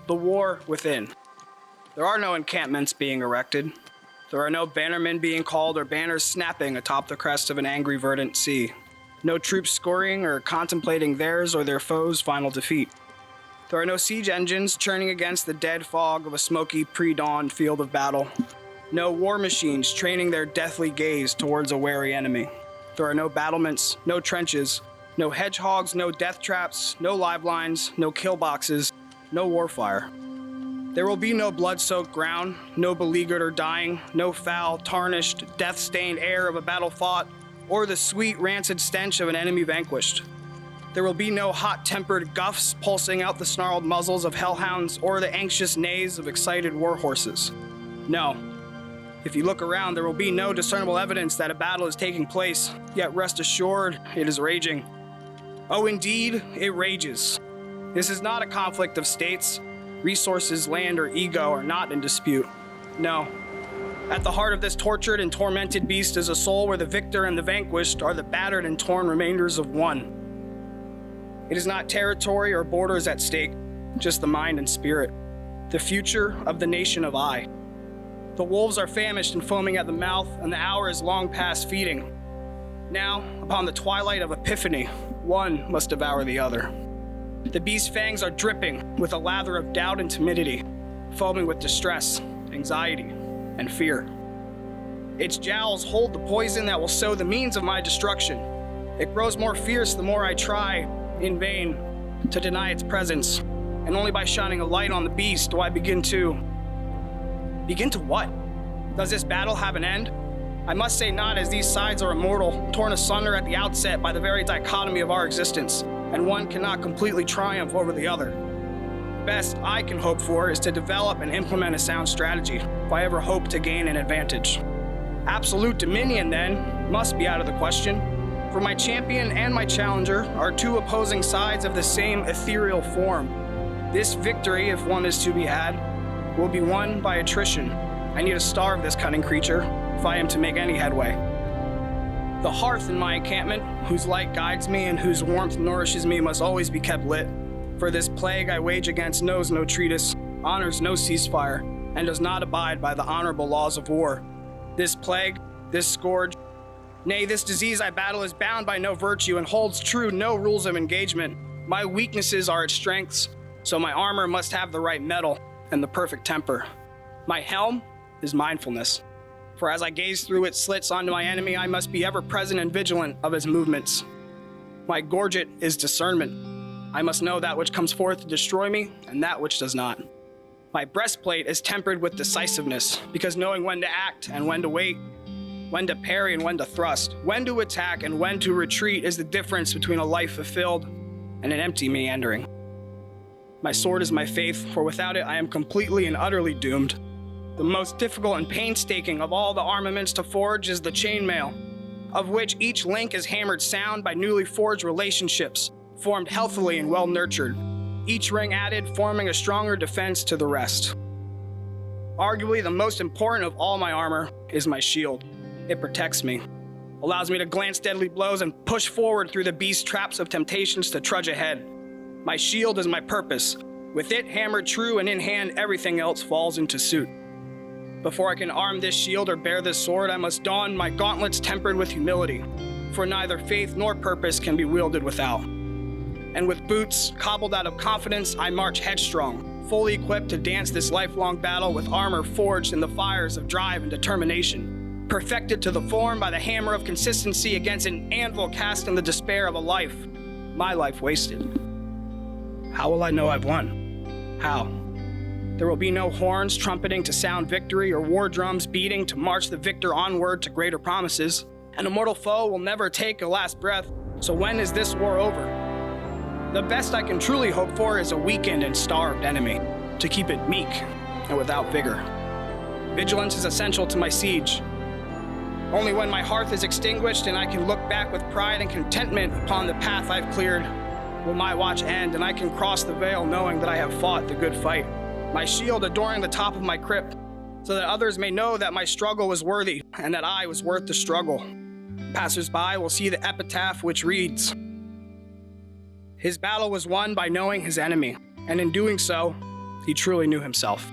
The war within. There are no encampments being erected. There are no bannermen being called or banners snapping atop the crest of an angry verdant sea. No troops scurrying or contemplating theirs or their foes' final defeat. There are no siege engines churning against the dead fog of a smoky pre-dawn field of battle. No war machines training their deathly gaze towards a wary enemy. There are no battlements, no trenches, no hedgehogs, no death traps, no live lines, no kill boxes, no warfire. There will be no blood-soaked ground, no beleaguered or dying, no foul, tarnished, death-stained air of a battle fought, or the sweet, rancid stench of an enemy vanquished. There will be no hot-tempered guffs pulsing out the snarled muzzles of hellhounds or the anxious neighs of excited war horses. No. If you look around, there will be no discernible evidence that a battle is taking place, yet rest assured, it is raging. Oh, indeed, it rages. This is not a conflict of states. Resources, land, or ego are not in dispute. No. At the heart of this tortured and tormented beast is a soul where the victor and the vanquished are the battered and torn remainders of one. It is not territory or borders at stake, just the mind and spirit. The future of the nation of I. The wolves are famished and foaming at the mouth, and the hour is long past feeding. Now, upon the twilight of epiphany, one must devour the other. The beast's fangs are dripping with a lather of doubt and timidity, foaming with distress, anxiety, and fear. Its jowls hold the poison that will sow the means of my destruction. It grows more fierce the more I try, in vain, to deny its presence, and only by shining a light on the beast do I begin to what? Does this battle have an end? I must say not, as these sides are immortal, torn asunder at the outset by the very dichotomy of our existence, and one cannot completely triumph over the other. The best I can hope for is to develop and implement a sound strategy, if I ever hope to gain an advantage. Absolute dominion, then, must be out of the question, for my champion and my challenger are two opposing sides of the same ethereal form. This victory, if one is to be had, will be won by attrition. I need to starve this cunning creature if I am to make any headway. The hearth in my encampment, whose light guides me and whose warmth nourishes me, must always be kept lit. For this plague I wage against knows no treatise, honors no ceasefire, and does not abide by the honorable laws of war. This plague, this scourge, nay, this disease I battle is bound by no virtue and holds true no rules of engagement. My weaknesses are its strengths, so my armor must have the right metal and the perfect temper. My helm is mindfulness. For as I gaze through its slits onto my enemy, I must be ever present and vigilant of his movements. My gorget is discernment. I must know that which comes forth to destroy me and that which does not. My breastplate is tempered with decisiveness, because knowing when to act and when to wait, when to parry and when to thrust, when to attack and when to retreat is the difference between a life fulfilled and an empty meandering. My sword is my faith, for without it I am completely and utterly doomed. The most difficult and painstaking of all the armaments to forge is the chainmail, of which each link is hammered sound by newly forged relationships, formed healthily and well-nurtured, each ring added forming a stronger defense to the rest. Arguably the most important of all my armor is my shield. It protects me, allows me to glance deadly blows and push forward through the beast's traps of temptations to trudge ahead. My shield is my purpose. With it hammered true and in hand, everything else falls into suit. Before I can arm this shield or bear this sword, I must don my gauntlets tempered with humility, for neither faith nor purpose can be wielded without. And with boots cobbled out of confidence, I march headstrong, fully equipped to dance this lifelong battle with armor forged in the fires of drive and determination, perfected to the form by the hammer of consistency against an anvil cast in the despair of a life, my life wasted. How will I know I've won? How? There will be no horns trumpeting to sound victory or war drums beating to march the victor onward to greater promises. An immortal foe will never take a last breath, so when is this war over? The best I can truly hope for is a weakened and starved enemy, to keep it meek and without vigor. Vigilance is essential to my siege. Only when my hearth is extinguished and I can look back with pride and contentment upon the path I've cleared will my watch end, and I can cross the veil knowing that I have fought the good fight. My shield adorning the top of my crypt, so that others may know that my struggle was worthy and that I was worth the struggle. Passers-by will see the epitaph which reads, "His battle was won by knowing his enemy, and in doing so, He truly knew himself.